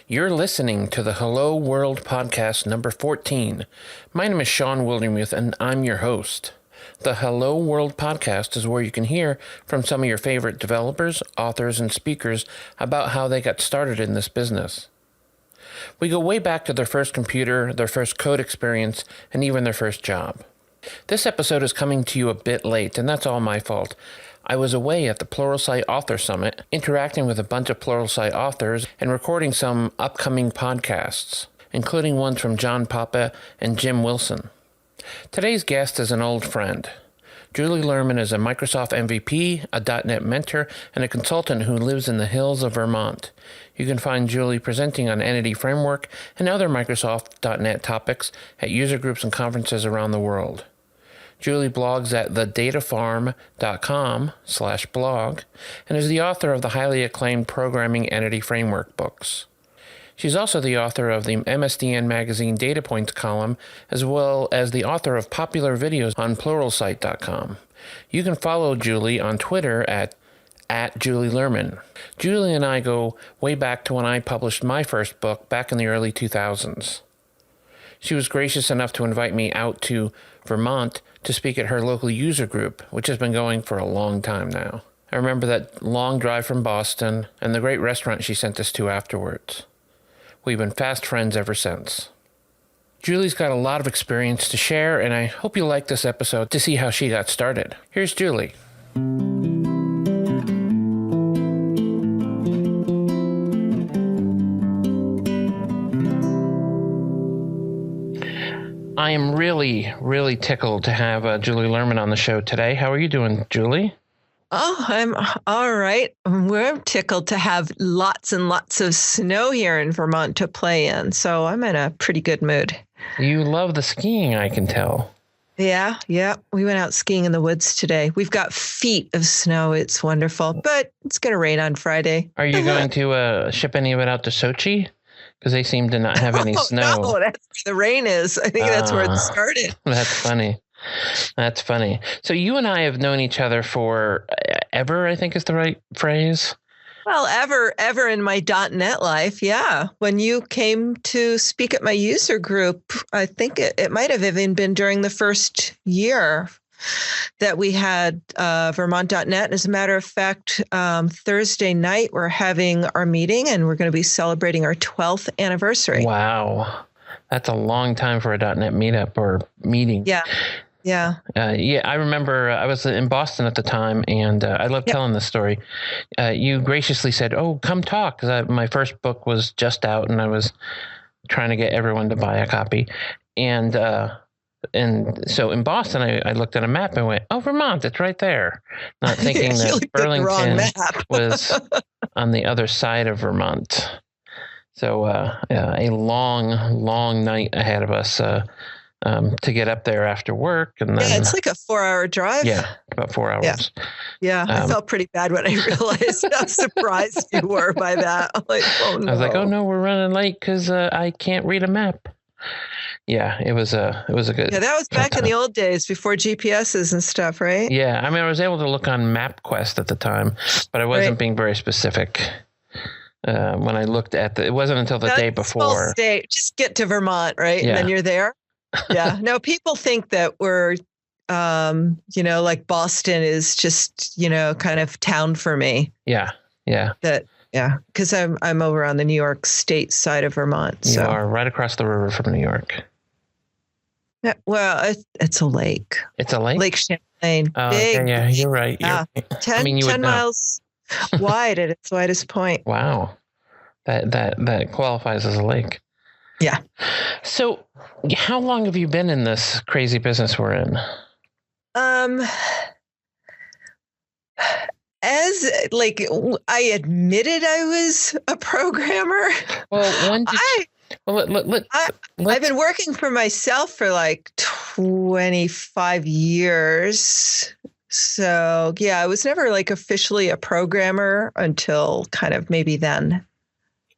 You're listening to the Hello World Podcast number 14. My name is Sean Wildermuth, and I'm your host. The Hello World Podcast is where you can hear from some of your favorite developers, authors, and speakers about how they got started in this business. We go way back to their first computer, their first code experience, and even their first job. This episode is coming to you a bit late, and that's all my fault. I was away at the Pluralsight Author Summit, interacting with a bunch of Pluralsight authors and recording some upcoming podcasts, including ones from John Papa and Jim Wilson. Today's guest is an old friend. Julie Lerman is a Microsoft MVP, a .NET mentor, and a consultant who lives in the hills of Vermont. You can find Julie presenting on Entity Framework and other Microsoft .NET topics at user groups and conferences around the world. Julie blogs at thedatafarm.com/blog and is the author of the highly acclaimed Programming Entity Framework books. She's also the author of the MSDN Magazine Data Points column, as well as the author of popular videos on Pluralsight.com. You can follow Julie on Twitter at Julie Lerman. Julie and I go way back to when I published my first book back in the early 2000s. She was gracious enough to invite me out to Vermont to speak at her local user group, which has been going for a long time now. I remember that long drive from Boston and the great restaurant she sent us to afterwards. We've been fast friends ever since. Julie's got a lot of experience to share, and I hope you like this episode to see how she got started. Here's Julie. I am really tickled to have Julie Lerman on the show today. How are you doing, Julie? Oh, I'm all right. We're tickled to have lots and lots of snow here in Vermont to play in, so I'm in a pretty good mood. You love the skiing, I can tell. Yeah. We went out skiing in the woods today. We've got feet of snow. It's wonderful, but it's going to rain on Friday. Are you going to ship any of it out to Sochi? Because they seem to not have any snow. No, that's where the rain is. I think that's where it started. That's funny. So you and I have known each other for ever, I think is the right phrase. Well, ever in my .NET life, yeah. When you came to speak at my user group, I think it might have even been during the first year that we had Vermont.net. As a matter of fact, Thursday night, we're having our meeting and we're going to be celebrating our 12th anniversary. Wow. That's a long time for a .NET meetup or meeting. Yeah. I remember I was in Boston at the time, and I love telling this story. You graciously said, "Oh, come talk," because my first book was just out, and I was trying to get everyone to buy a copy. And so in Boston, I looked at a map and went, "Oh, Vermont, it's right there," not thinking that Burlington was on the other side of Vermont. So a long night ahead of us. To get up there after work. And then, it's like a 4-hour drive. Yeah, about 4 hours. Yeah. I felt pretty bad when I realized how surprised you were by that. I'm like, oh no. I was like, oh no, we're running late because I can't read a map. Yeah, it was a good. Yeah, that was back in the old days before GPSs and stuff, right? Yeah, I mean, I was able to look on MapQuest at the time, but I wasn't being very specific. When I looked at it wasn't until the day before. State. Just get to Vermont, right? Yeah. And then you're there. Yeah. No, people think that we're, like Boston is just, kind of town for me. Yeah. Because I'm over on the New York State side of Vermont. You are right across the river from New York. Yeah, well, it's a lake. It's a lake? Lake Champlain. Big. Yeah, you're right. Yeah. 10 miles wide at its widest point. Wow. That qualifies as a lake. Yeah. So how long have you been in this crazy business we're in? As I admitted I was a programmer. Well, when did I've been working for myself for 25 years. So yeah, I was never officially a programmer until kind of maybe then.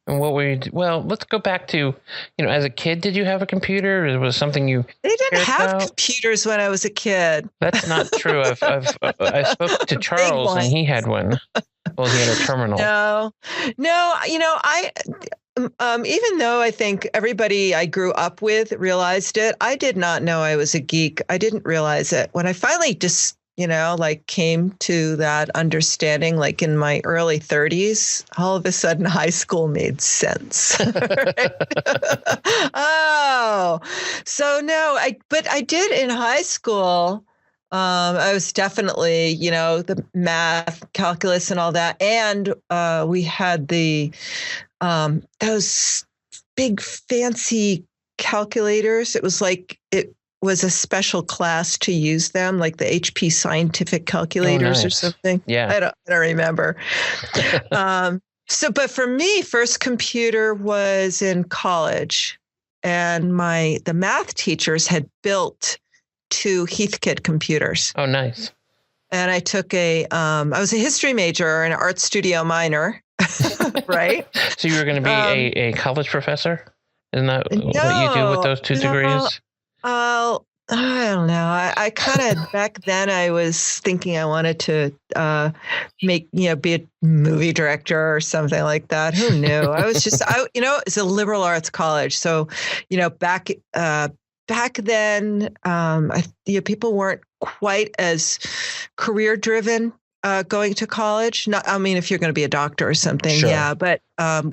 And what were you? Well, let's go back to, as a kid, did you have a computer? Or was it something you? They didn't have about? Computers when I was a kid. That's not true. I spoke to Charles and he had one. Well, he had a terminal. No. even though I think everybody I grew up with realized it, I did not know I was a geek. I didn't realize it. When I finally just, like came to that understanding, like in my early 30s, all of a sudden high school made sense. Right? Oh, so no, but I did in high school. I was definitely, the math, calculus, and all that. And we had those big fancy calculators. It was a special class to use them, like the HP scientific calculators or something. Yeah. I don't remember. But for me, first computer was in college, and the math teachers had built 2 Heathkit computers. Oh, nice. And I took I was a history major and an art studio minor, right? So you were going to be a college professor? Isn't that what you do with those 2 degrees? I don't know. I kind of, back then I was thinking I wanted to be a movie director or something like that. Who knew? I was just, it's a liberal arts college. So, back then, people weren't quite as career driven going to college. If you're going to be a doctor or something, sure. Yeah. But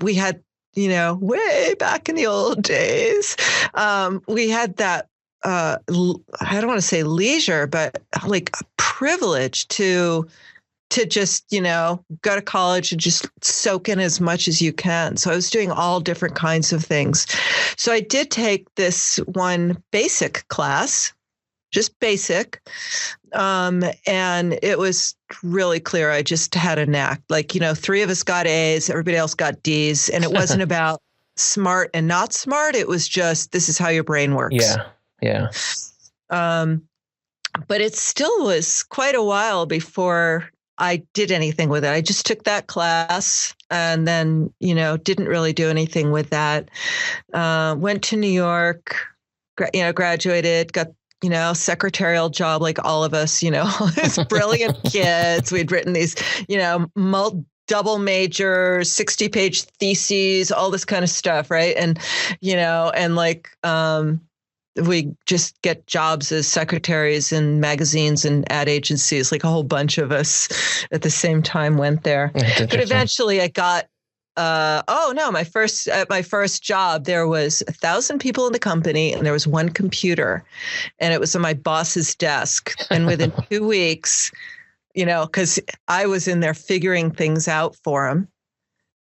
we had, way back in the old days, we had that. I don't want to say leisure, but like a privilege to just, go to college and just soak in as much as you can. So I was doing all different kinds of things. So I did take this one basic class, just basic. And it was really clear. I just had a knack. 3 of us got A's, everybody else got D's. And it wasn't about smart and not smart. It was just, this is how your brain works. Yeah. Yeah. But it still was quite a while before I did anything with it. I just took that class and then, didn't really do anything with that. Went to New York, graduated, got, secretarial job like all of us, these brilliant kids. We'd written these, double majors, 60-page theses, all this kind of stuff. Right. And, we just get jobs as secretaries in magazines and ad agencies, like a whole bunch of us at the same time went there. But eventually I got, my first job, there was 1,000 people in the company and there was 1 computer and it was on my boss's desk. And within 2 weeks, because I was in there figuring things out for him.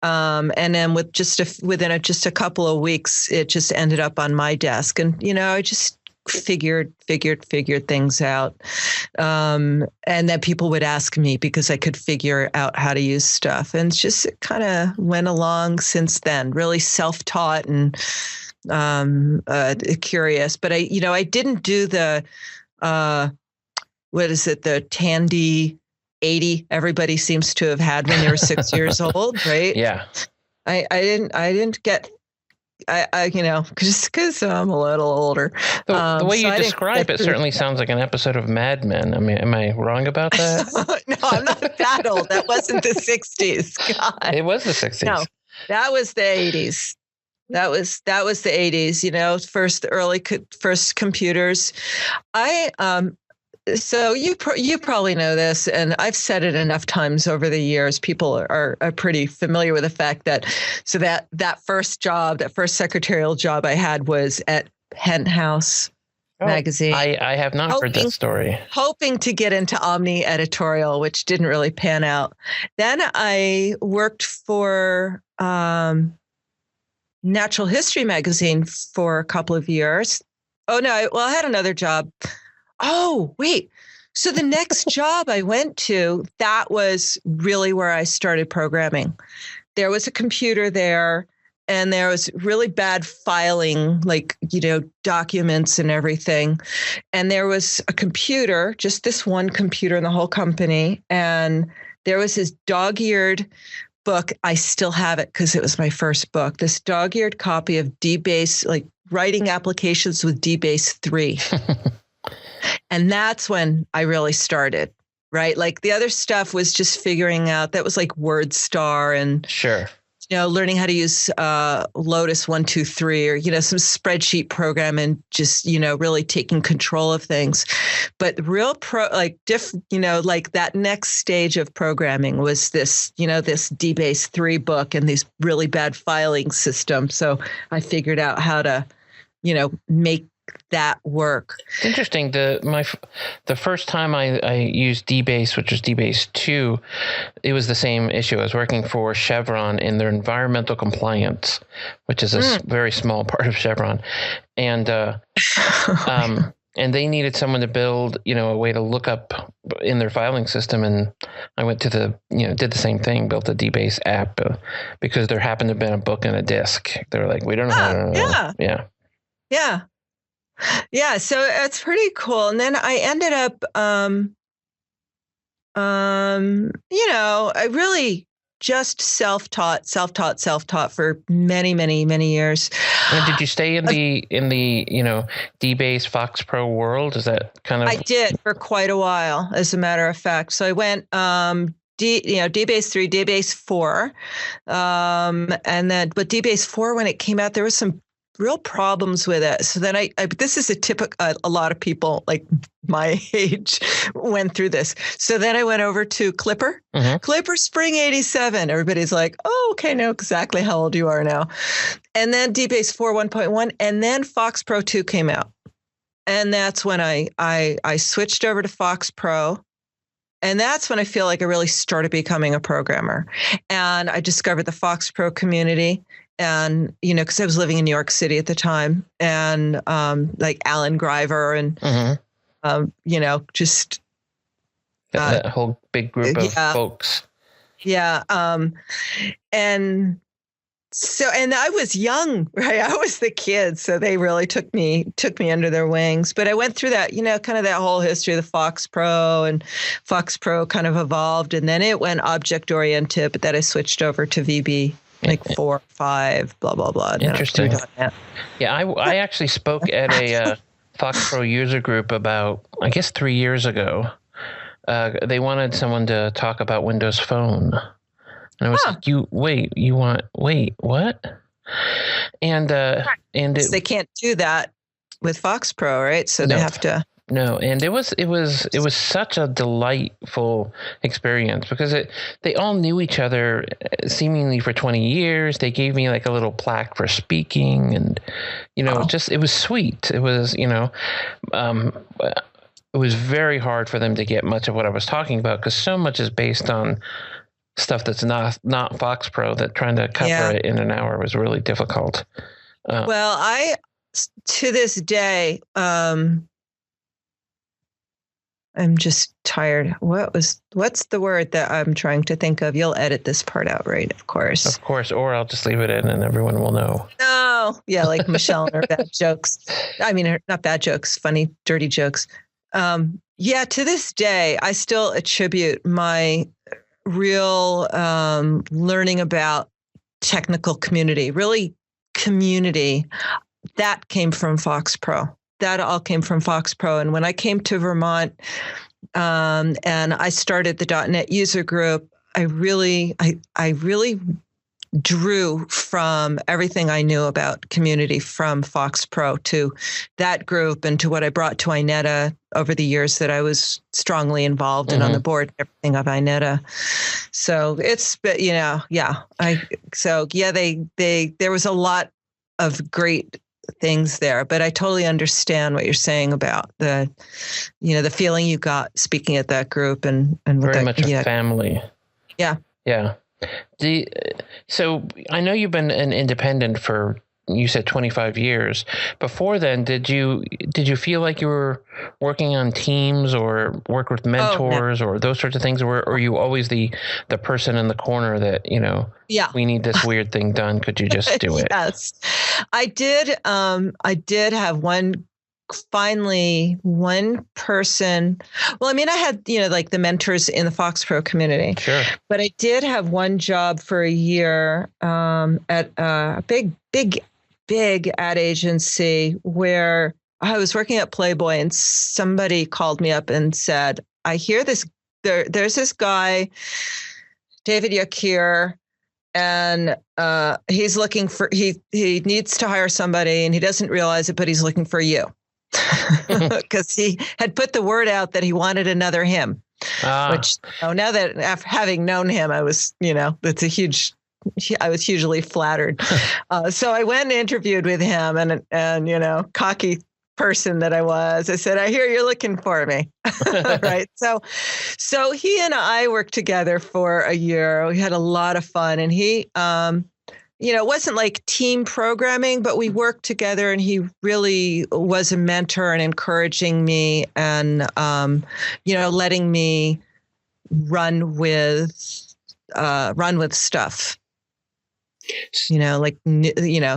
And then within a couple of weeks, it just ended up on my desk. And, I just figured things out. And then people would ask me because I could figure out how to use stuff. And it kind of went along since then, really self-taught and curious. But I didn't do the, the Tandy 80 everybody seems to have had when they were 6 years old, right? Yeah. I didn't get, because I'm a little older. The way you describe it certainly sounds like an episode of Mad Men. I mean, am I wrong about that? No, I'm not that old. That wasn't the 60s. God. It was the 60s. No, that was the 80s. That was the 80s, first computers. So you probably know this, and I've said it enough times over the years. People are pretty familiar with the fact that that first job, that first secretarial job I had was at Penthouse magazine. I have not heard that story. Hoping to get into Omni editorial, which didn't really pan out. Then I worked for Natural History magazine for a couple of years. Oh no, I had another job. Oh, wait. So the next job I went to, that was really where I started programming. There was a computer there and there was really bad filing, documents and everything. And there was a computer, just this one computer in the whole company. And there was this dog-eared book. I still have it because it was my first book. This dog-eared copy of DBase, writing applications with DBase 3. And that's when I really started, right? The other stuff was just figuring out, that was like WordStar and sure. learning how to use Lotus 123 or, some spreadsheet program and just, really taking control of things. But real like that next stage of programming was this, this DBase 3 book and these really bad filing systems. So I figured out how to, make that work. It's interesting. The first time I used DBase, which was DBase 2, it was the same issue. I was working for Chevron in their environmental compliance, which is a very small part of Chevron, and and they needed someone to build, a way to look up in their filing system. And I went to did the same thing, built a DBase app because there happened to have been a book and a disk. They were like, we don't know how to. Yeah. Yeah, so it's pretty cool. And then I ended up, I really just self-taught for many, many, many years. And did you stay in the DBase Fox Pro world? Is that kind of? I did for quite a while, as a matter of fact. So I went DBase 3, DBase 4, and then but DBase 4 when it came out, there was some real problems with it. So then I this is a typical, a lot of people like my age went through this. So then I went over to Clipper, Clipper Spring 87. Everybody's like, oh, okay, know exactly how old you are now. And then DBase 4 1.1, and then Fox Pro 2 came out. And that's when I switched over to Fox Pro. And that's when I feel like I really started becoming a programmer. And I discovered the Fox Pro community. And, because I was living in New York City at the time, and like Alan Greiver and, just that whole big group of folks. Yeah. And so, and I was young, right? I was the kid. So they really took me under their wings. But I went through that, kind of that whole history of the Fox Pro, and Fox Pro kind of evolved. And then it went object oriented, but then I switched over to VB. Like 4, 5, blah, blah, blah. Interesting. Yeah, I actually spoke at a Fox Pro user group about, I guess, 3 years ago. They wanted someone to talk about Windows Phone. And I was like, what? And they can't do that with Fox Pro, right? So they have to. No, and it was such a delightful experience because they all knew each other seemingly for 20 years. They gave me like a little plaque for speaking, and it was sweet. It was it was very hard for them to get much of what I was talking about because so much is based on stuff that's not Fox Pro, that trying to cover it in an hour was really difficult. Well, I to this day. I'm just tired. What's the word that I'm trying to think of? You'll edit this part out, right? Of course. Of course. Or I'll just leave it in and everyone will know. No. Yeah. Like Michelle and her bad jokes. I mean, not bad jokes, funny, dirty jokes. To this day, I still attribute my real learning about technical community, really community, that came from Fox Pro. That all came from Fox Pro. And when I came to Vermont and I started the .NET user group, I really drew from everything I knew about community from Fox Pro to that group and to what I brought to Ineta over the years that I was strongly involved and on the board, everything of Ineta. So there was a lot of great things there, but I totally understand what you're saying about the feeling you got speaking at that group and very much a family. Yeah. Yeah. So I know you've been an independent for, you said 25 years. Before then, did you feel like you were working on teams or work with mentors or those sorts of things? Or are you always the person in the corner that, we need this weird thing done. Could you just do it? Yes, I did. I did have one person. Well, I mean, I had, like the mentors in the Fox Pro community. Sure. But I did have one job for a year at a big ad agency where I was working at Playboy, and somebody called me up and said, I hear this, there's this guy, David Yakir, and he's looking for he needs to hire somebody, and he doesn't realize it, but he's looking for you because he had put the word out that he wanted another him. Which now that after having known him, I was I was hugely flattered. So I went and interviewed with him, and cocky person that I was, I said, I hear you're looking for me. Right. So he and I worked together for a year. We had a lot of fun, and he, it wasn't like team programming, but we worked together, and he really was a mentor and encouraging me and, letting me run with stuff.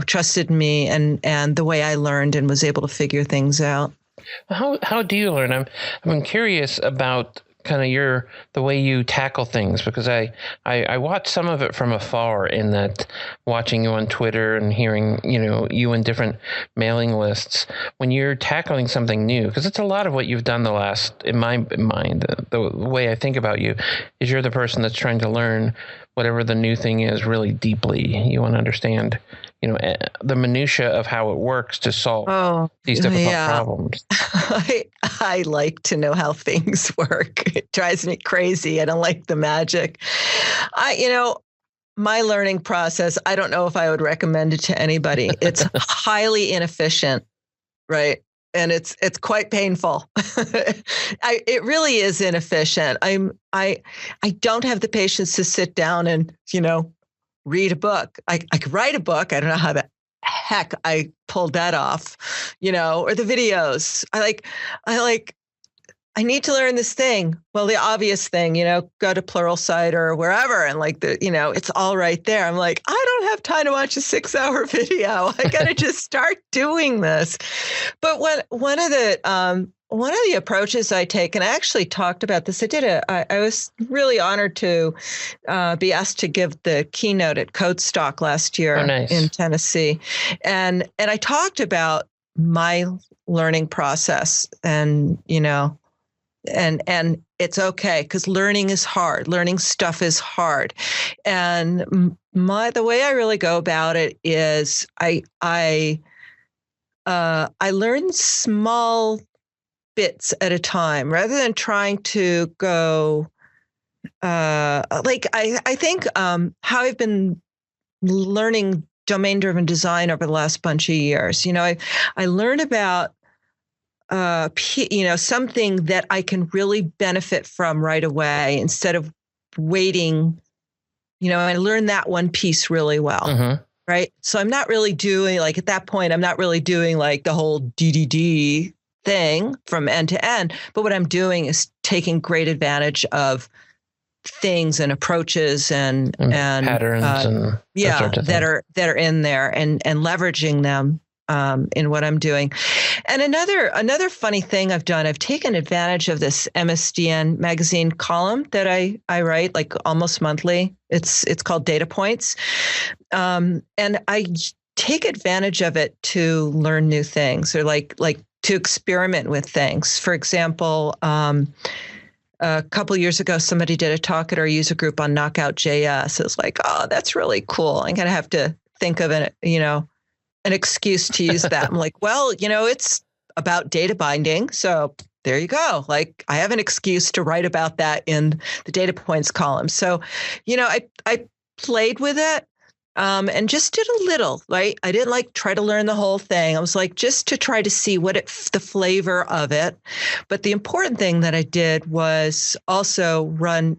Trusted me and the way I learned and was able to figure things out. How do you learn? I'm curious about kind of the way you tackle things, because I watch some of it from afar, in that watching you on Twitter and hearing, you in different mailing lists when you're tackling something new, because it's a lot of what you've done in my mind, the way I think about you is you're the person that's trying to learn whatever the new thing is really deeply. You want to understand, the minutia of how it works to solve these difficult problems. I like to know how things work. It drives me crazy. I don't like the magic. My learning process, I don't know if I would recommend it to anybody. It's highly inefficient, right? And it's quite painful. It really is inefficient. I don't have the patience to sit down and, read a book. I could write a book. I don't know how the heck I pulled that off, or the videos. I need to learn this thing. Well, the obvious thing, go to Pluralsight or wherever. And it's all right there. I'm like, I don't have time to watch a 6-hour video. I got to just start doing this. But one of the approaches I take, and I actually talked about this, I was really honored to be asked to give the keynote at Codestock last year in Tennessee. And I talked about my learning process and it's okay, because learning is hard. Learning stuff is hard. And the way I really go about it is I learn small bits at a time rather than trying to go I think how I've been learning domain-driven design over the last bunch of years. I learn about something that I can really benefit from right away instead of waiting. I learned that one piece really well. Mm-hmm. Right. So I'm not really doing at that point, I'm not really doing the whole DDD thing from end to end. But what I'm doing is taking great advantage of things and approaches and patterns that are in there and leveraging them in what I'm doing. And another funny thing I've done, I've taken advantage of this MSDN magazine column that I write almost monthly. It's called Data Points. And I take advantage of it to learn new things or to experiment with things. For example, a couple of years ago, somebody did a talk at our user group on Knockout.js. It was like, oh, that's really cool. I'm going to have to think of an excuse to use that. I'm like, well, it's about data binding. So there you go. I have an excuse to write about that in the data points column. So, I played with it and just did a little, right? I didn't try to learn the whole thing. I was just to try to see the flavor of it. But the important thing that I did was also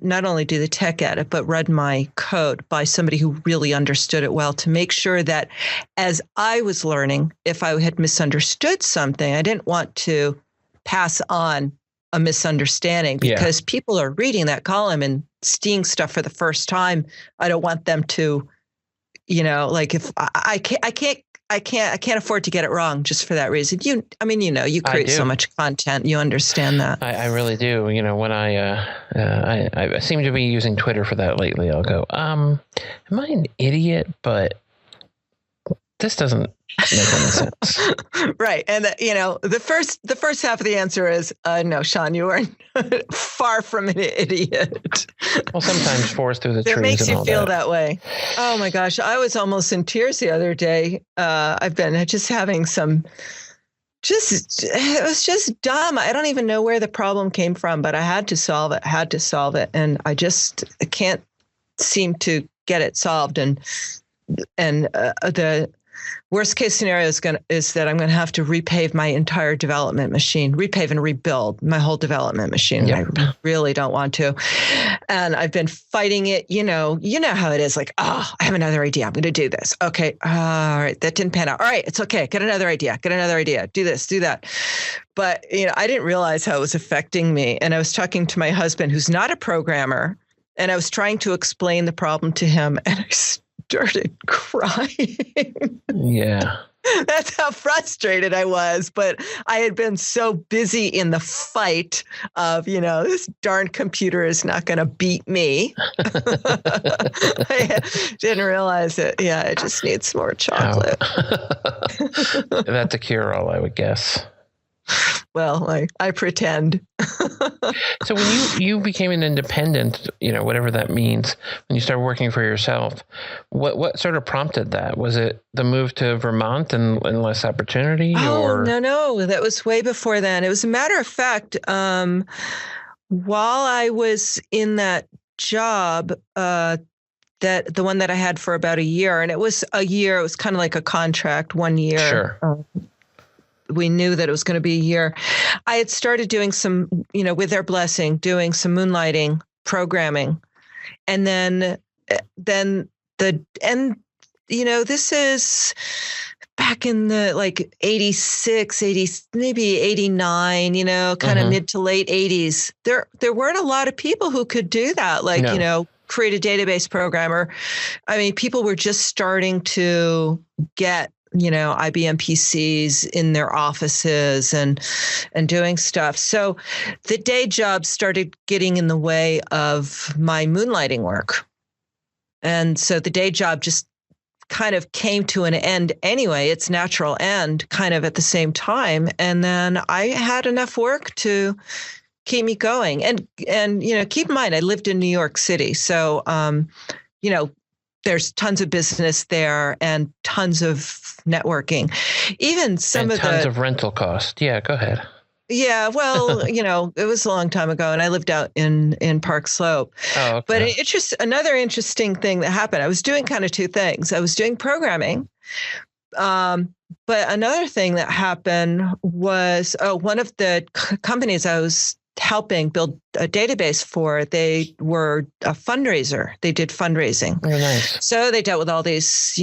not only do the tech edit, but run my code by somebody who really understood it well to make sure that as I was learning, if I had misunderstood something, I didn't want to pass on a misunderstanding because people are reading that column and seeing stuff for the first time. I don't want them to if I can't afford to get it wrong just for that reason. You create so much content, you understand that. I really do. When I seem to be using Twitter for that lately, I'll go, am I an idiot? But this doesn't make any sense. Right. And, the first half of the answer is, no, Sean, you are far from an idiot. Well, sometimes forest through the trees. It makes and you all feel that way. Oh, my gosh. I was almost in tears the other day. I've been just having it was just dumb. I don't even know where the problem came from, but I had to solve it. And I just can't seem to get it solved. And the worst case scenario is that I'm going to have to repave my entire development machine, repave and rebuild my whole development machine. Yep. I really don't want to. And I've been fighting it. You know how it is. Like, I have another idea. I'm going to do this. Okay. All right. That didn't pan out. All right. It's okay. Get another idea. Do this, do that. But, I didn't realize how it was affecting me. And I was talking to my husband, who's not a programmer, and I was trying to explain the problem to him, and I started crying. Yeah. That's how frustrated I was. But I had been so busy in the fight of, this darn computer is not going to beat me. I didn't realize it. Yeah, it just needs more chocolate. That's a cure-all, I would guess. Well, I pretend. So when you became an independent, whatever that means, when you started working for yourself, what sort of prompted that? Was it the move to Vermont and less opportunity? Oh, no. That was way before then. It was a matter of fact, while I was in that job, that the one that I had for about a year, and it was a year, it was kind of like a contract, 1 year. Sure. We knew that it was going to be a year. I had started doing some, with their blessing, doing some moonlighting programming. And then this is back in the 86, 80, maybe 89, kind of mid to late 80s. There weren't a lot of people who could do that. Create a database programmer. I mean, people were just starting to get IBM PCs in their offices and doing stuff. So the day job started getting in the way of my moonlighting work. And so the day job just kind of came to an end anyway, its natural end, kind of at the same time. And then I had enough work to keep me going. And keep in mind, I lived in New York City. So, there's tons of business there and tons of networking. Even tons of rental cost. Yeah, go ahead. Yeah, well, it was a long time ago, and I lived out in Park Slope. Oh, okay. But it's just another interesting thing that happened. I was doing kind of two things. I was doing programming, but another thing that happened was one of the companies I was helping build a database for, they were a fundraiser. They did fundraising. Oh, nice. So they dealt with all these,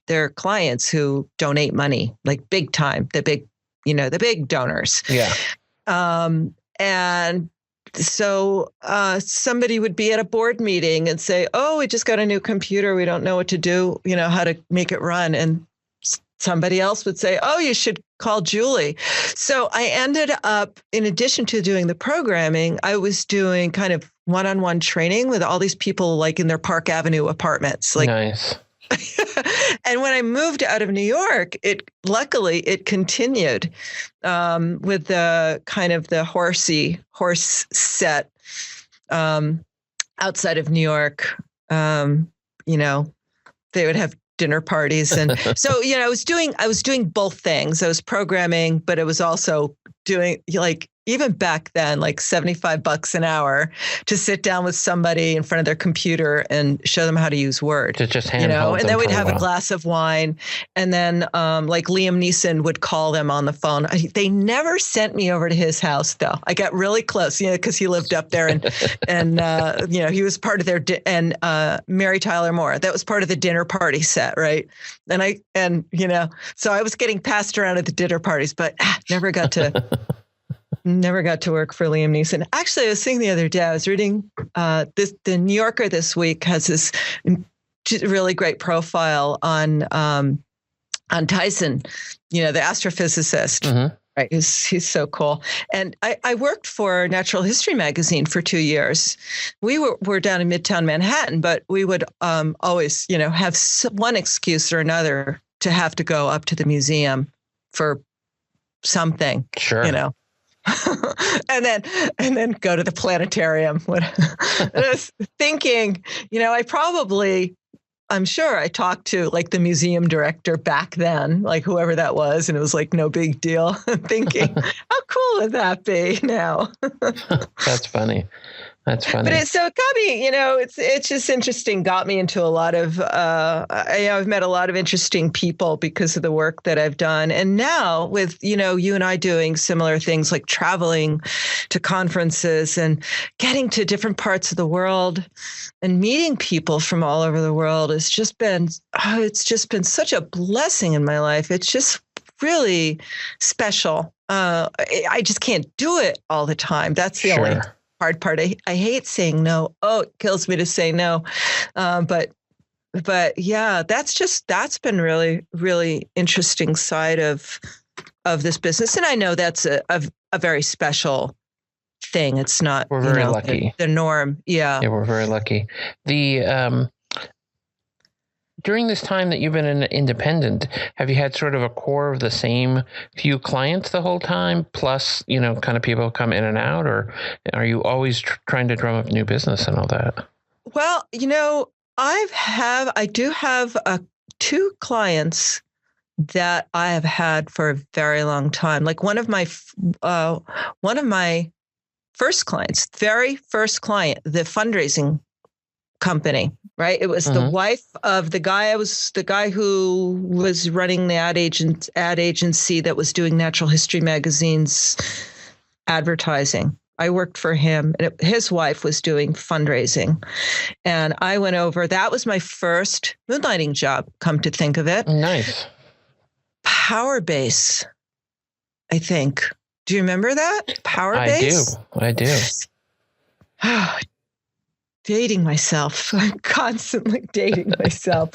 their clients who donate money, like big time, the big donors. Yeah. And so somebody would be at a board meeting and say, "Oh, we just got a new computer. We don't know what to do, how to make it run." And somebody else would say, "Oh, you should call Julie." So I ended up, in addition to doing the programming, I was doing kind of one-on-one training with all these people, in their Park Avenue apartments. Nice. And when I moved out of New York, luckily it continued with the kind of the horse set outside of New York. They would have dinner parties. And so, I was doing both things. I was programming, but it was also doing even back then, $75 an hour to sit down with somebody in front of their computer and show them how to use Word. To just handhold and then we'd have a a glass of wine. And then Liam Neeson would call them on the phone. They never sent me over to his house, though. I got really close, because he lived up there and he was part of their, and Mary Tyler Moore, that was part of the dinner party set. Right. So I was getting passed around at the dinner parties, but never got to work for Liam Neeson. Actually, I was saying the other day, I was reading the New Yorker this week has this really great profile on Tyson, the astrophysicist. Mm-hmm. Right. He's so cool. And I worked for Natural History Magazine for 2 years. We were down in Midtown Manhattan, but we would always, have one excuse or another to have to go up to the museum for something, Sure. and then go to the planetarium. I was thinking, I'm sure I talked to like the museum director back then, like whoever that was, and it was like no big deal. I'm thinking, how cool would that be now? That's funny. That's funny. But it got me, it's just interesting. Got me into a lot of, I've met a lot of interesting people because of the work that I've done. And now with, you and I doing similar things like traveling to conferences and getting to different parts of the world and meeting people from all over the world, it's just been such a blessing in my life. It's just really special. I just can't do it all the time. That's the only hard part. I hate saying no. Oh, it kills me to say no. But yeah, that's been really, really interesting side of this business. And I know that's a very special thing. It's not, we're very lucky. The norm. Yeah. Yeah, we're very lucky. During this time that you've been an independent, have you had sort of a core of the same few clients the whole time, plus, kind of people come in and out, or are you always trying to drum up new business and all that? Well, I do have 2 clients that I have had for a very long time. Like one of my first clients, very first client, the fundraising company, right? It was the wife of the guy who was running the ad agency that was doing Natural History Magazine's advertising. I worked for him, and his wife was doing fundraising. And I went over, that was my first moonlighting job, come to think of it. Nice. Powerbase, I think. Do you remember that? Powerbase? I do. Dating myself. I'm constantly dating myself.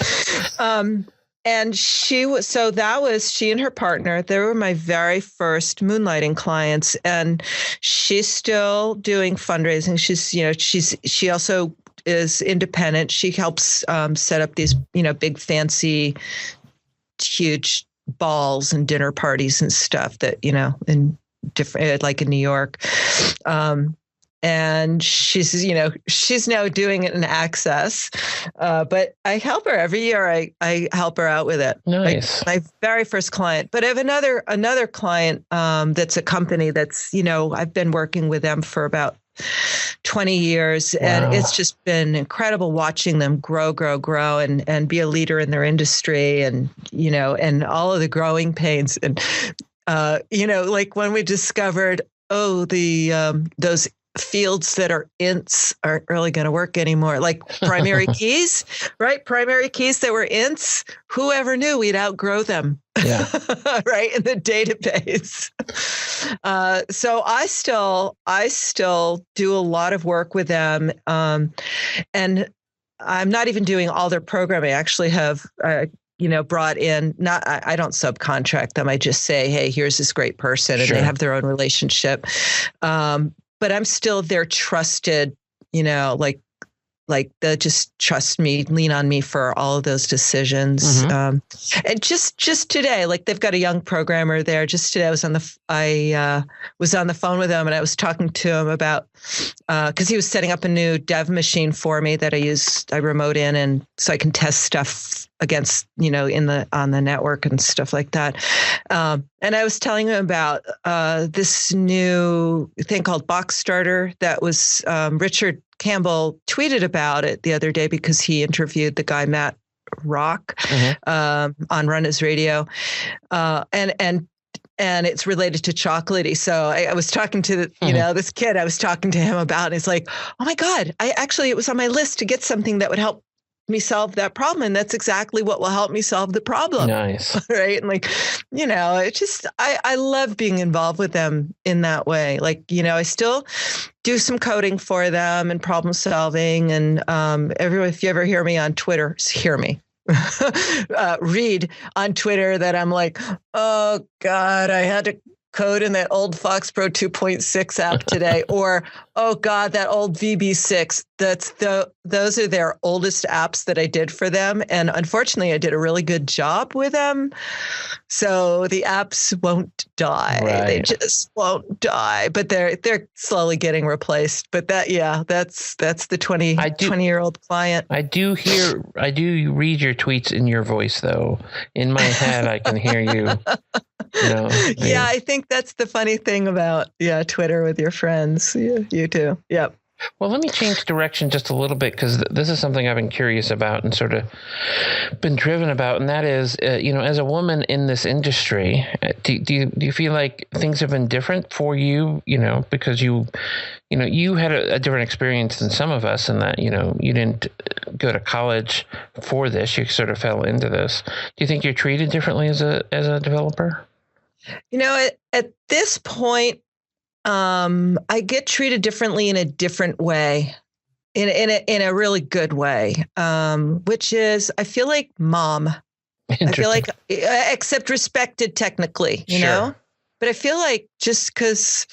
And she and her partner, they were my very first moonlighting clients, and she's still doing fundraising. She also is independent. She helps set up these, big fancy, huge balls and dinner parties and stuff that, in different, like in New York. And she's now doing it in Access, but I help her every year. I help her out with it. Nice. My very first client. But I have another client that's a company that's, I've been working with them for about 20 years. Wow. And it's just been incredible watching them grow and be a leader in their industry, and, and all of the growing pains. And, like when we discovered, those fields that are ints aren't really going to work anymore. Like primary keys, right? Primary keys that were ints. Whoever knew we'd outgrow them, yeah. Right, in the database. So I still do a lot of work with them, and I'm not even doing all their programming. I actually have. Brought in, I don't subcontract them. I just say, hey, here's this great person, and they have their own relationship. But I'm still their trusted, like they just trust me, lean on me for all of those decisions. And just today, like they've got a young programmer there. Just today, I was on the phone with him, and I was talking to him about, because he was setting up a new dev machine for me that I remote in, and so I can test stuff against, on the network and stuff like that. And I was telling him about this new thing called Box Starter that was Richard Campbell tweeted about it the other day because he interviewed the guy Matt Rock on Run His Radio, and it's related to chocolatey. So I was talking to this kid. I was talking to him about, and he's like, "Oh my God! It was on my list to get something that would help me solve that problem, and that's exactly what will help me solve the problem." Nice. Right. And like, it's just, I love being involved with them in that way. Like, I still do some coding for them and problem solving. And if you ever hear me on Twitter, read on Twitter that I'm like, oh God, I had to code in that old Fox Pro 2.6 app today, or oh God, that old VB6. Those are their oldest apps that I did for them, and unfortunately, I did a really good job with them, so the apps won't die. Right. They just won't die, but they're slowly getting replaced. But that's the 20-year-old client. I do read your tweets in your voice, though. In my head, I can hear you. Yeah, I think that's the funny thing about Twitter with your friends. Yeah, you too. Yep. Well, let me change direction just a little bit, because this is something I've been curious about and sort of been driven about, and that is, as a woman in this industry, do you feel like things have been different for you? Because you had a different experience than some of us, in that you didn't go to college for this; you sort of fell into this. Do you think you're treated differently as a developer? At this point, I get treated differently in a different way, in a really good way, which is I feel like mom. I feel like, except respected technically, you know, but I feel like just because,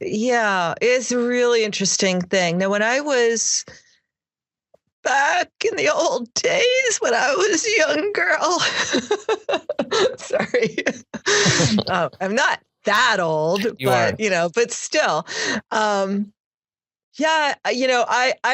it's a really interesting thing. Now, when I was back in the old days, when I was a young girl, sorry, I'm not that old, but still, I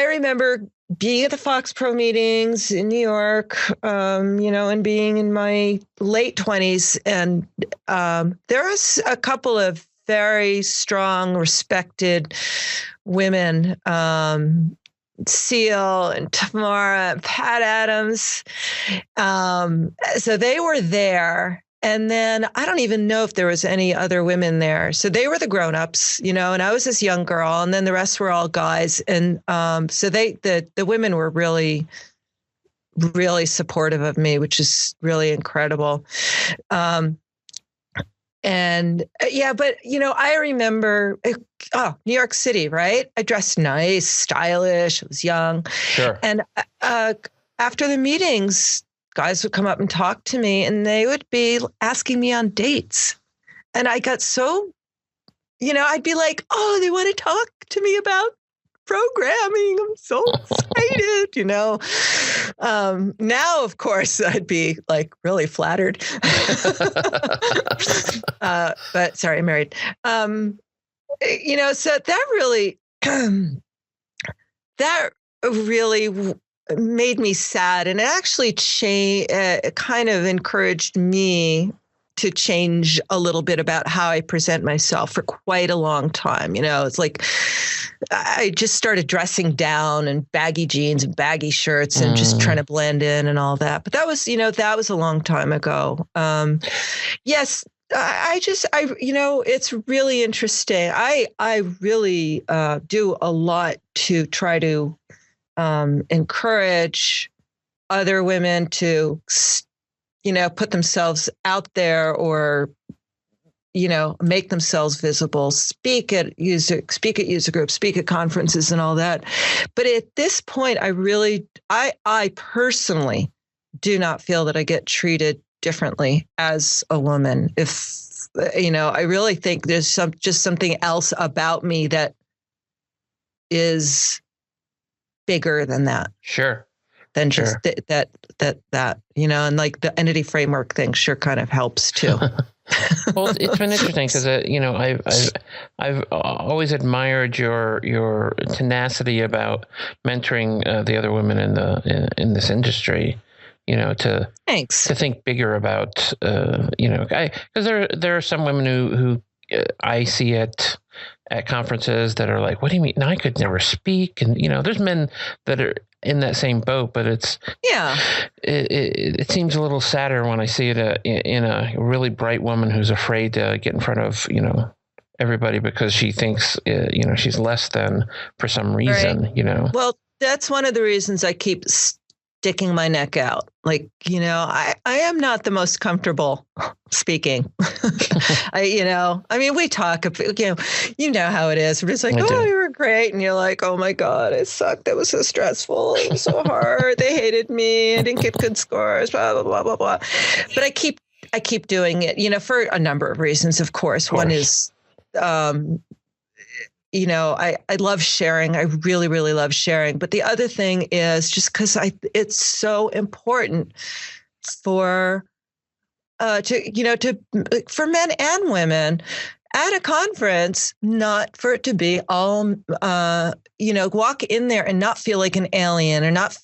remember being at the Fox Pro meetings in New York, and being in my late 20s, and there was a couple of very strong, respected women, Seal and Tamara and Pat Adams. So they were there. And then I don't even know if there was any other women there. So they were the grown-ups, and I was this young girl, and then the rest were all guys. And so the women were really, really supportive of me, which is really incredible. But I remember, New York City, right? I dressed nice, stylish, I was young. Sure. And after the meetings, guys would come up and talk to me, and they would be asking me on dates. And I got so, I'd be like, oh, they want to talk to me about programming. I'm so excited, Now, of course, I'd be like really flattered. But sorry, I'm married. So that really made me sad, and it actually kind of encouraged me to change a little bit about how I present myself for quite a long time. It's like I just started dressing down and baggy jeans and baggy shirts and just trying to blend in and all that. But that was a long time ago. Yes. It's really interesting. I really do a lot to try to encourage other women to, put themselves out there, or, make themselves visible, speak at user groups, speak at conferences and all that. But at this point, I personally do not feel that I get treated differently as a woman. If, I really think there's something else about me that is bigger than that. Sure. Than just that, and like the entity framework thing sure kind of helps too. Well, it's been interesting because, I've always admired your tenacity about mentoring the other women in this industry. Thanks. To think bigger about, because there are some women who I see at conferences that are like, what do you mean? No, I could never speak. And, there's men that are in that same boat, but it seems a little sadder when I see it in a really bright woman who's afraid to get in front of, everybody because she thinks, she's less than for some reason, right. Well, that's one of the reasons I keep sticking my neck out. Like, I am not the most comfortable speaking. We talk, you know how it is. We're just like, oh, you were great. And you're like, oh my God, it sucked. That was so stressful. It was so hard. They hated me. I didn't get good scores, blah, blah, blah, blah, blah. But I keep I keep doing it, for a number of reasons, of course. One is, I love sharing. I really, really love sharing. But the other thing is just because it's so important for for men and women at a conference, not for it to be all, walk in there and not feel like an alien or not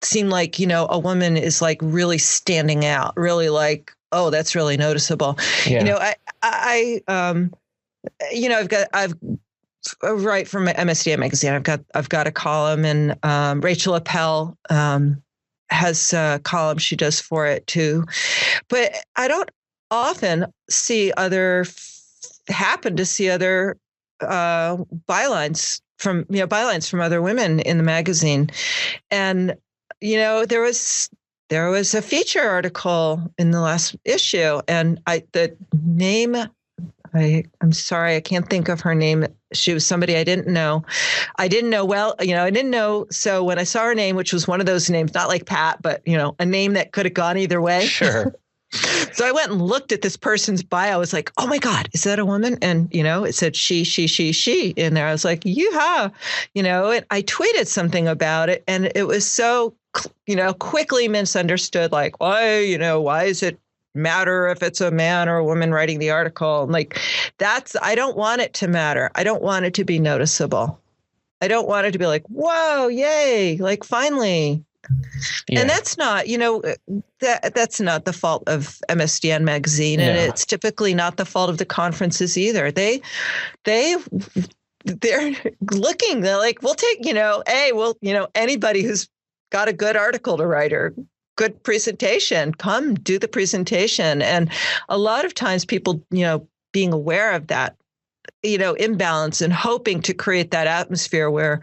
seem like, a woman is like really standing out, really like, oh, that's really noticeable. Yeah. I've right from MSDN magazine. I've got a column, and Rachel Appel has a column she does for it too. But I don't often happen to see other bylines from other women in the magazine, and there was a feature article in the last issue, and I'm sorry, I can't think of her name. She was somebody I didn't know. I didn't know. So when I saw her name, which was one of those names, not like Pat, but, a name that could have gone either way. Sure. So I went and looked at this person's bio. I was like, oh my God, is that a woman? And, it said she in there. I was like, yeah, and I tweeted something about it, and it was so, quickly misunderstood. Like, why is it matter if it's a man or a woman writing the article? Like, I don't want it to matter. I don't want it to be noticeable. I don't want it to be like, whoa, yay, like finally. Yeah. And that's not, that's not the fault of MSDN magazine. And it's typically not the fault of the conferences either. They're looking, they're like, we'll take, anybody who's got a good article to write or good presentation, come do the presentation. And a lot of times people, being aware of that, imbalance and hoping to create that atmosphere where,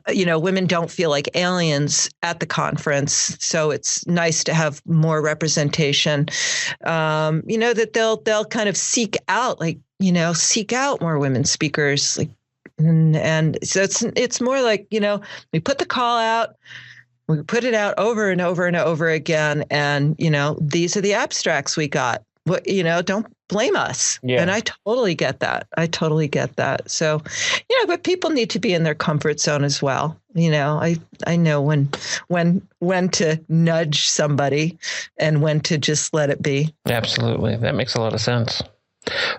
women don't feel like aliens at the conference. So it's nice to have more representation, that they'll kind of seek out more women speakers. Like, and so it's more like, we put the call out, we put it out over and over and over again. And, these are the abstracts we got. Don't blame us. Yeah. And I totally get that. So, but people need to be in their comfort zone as well. I know when to nudge somebody and when to just let it be. Absolutely. That makes a lot of sense.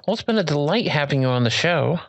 Well, it's been a delight having you on the show.